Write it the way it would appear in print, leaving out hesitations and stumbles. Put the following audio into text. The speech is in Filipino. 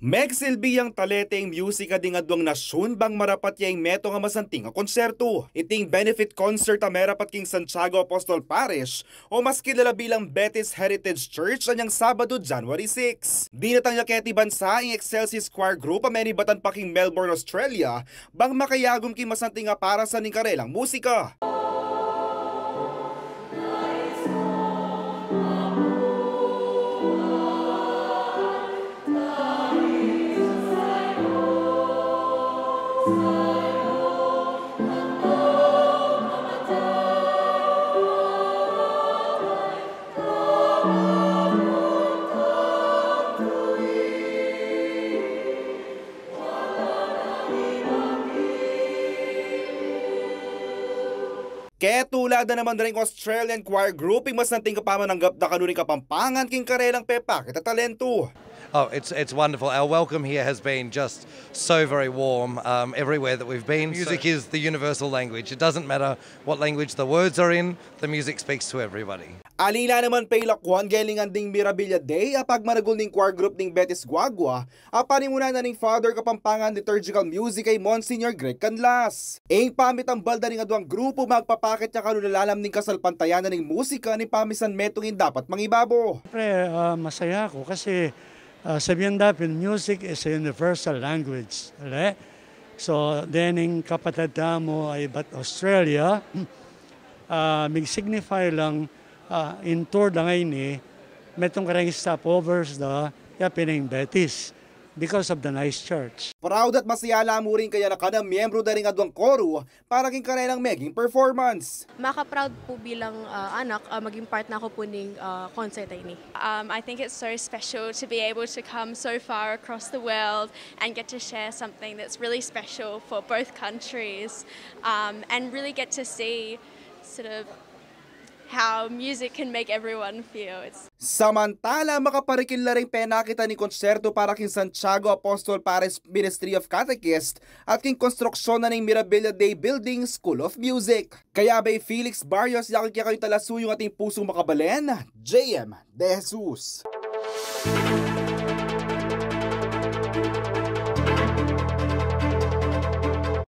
Megsilbi ang taleteng musika di nga duang nasyon bang marapat yang meto nga masanting nga konserto. Iting benefit concert ang merapat king Santiago Apostol Parish o mas kilala bilang Betis Heritage Church anyang Sabado, January 6. Di natang yaketi bansa ang Excelsis Choir Group ang menibatan pa king Melbourne, Australia bang makayagom king masanting nga para sa ning karelang musika. Kaya tulad na naman rin Australian choir group, mas nanting kapamananggap na kanuning kapampangan king karelang pepa kita talento. Oh, it's wonderful. Our welcome here has been just so very warm everywhere that we've been. Music is the universal language. It doesn't matter what language the words are in, the music speaks to everybody. Alila naman pailakwan galingan ding Mirabilia Day apag managul ning choir group ning Betis Guagua apanimunan na ning Father Kapampangan Liturgical Music ay Monsignor Greg Canlas. Ing pamit ang balda ning aduang grupo magpapakit niya kanunalalam ning kasalpantayanan ning musika ni pamisan metong dapat mangibabo. Siyempre, masaya ako kasi sabihin dapat music is a universal language. Right? So, then yung kapatid mo ay Australia, mag-signify lang in tour da ngayon metong karang stopovers da yapining Betis because of the nice church. Proud at masayala mo rin kaya na kada miyembro da rin adwang koro para king karelang meging performance. Maka-proud po bilang anak maging part na ako po ning concert ay ni. I think it's so special to be able to come so far across the world and get to share something that's really special for both countries and really get to see sort of how music can make everyone feel. Samantala, makaparikil ring penakita ni konserto para king Santiago Apostol Parish Ministry of Catechist at king konstruksyon na ng Mirabilia Day Building School of Music. Kaya bay Felix Barrios, yakin kaya kayo talasuyong ating pusong makabalen, JM De Jesus.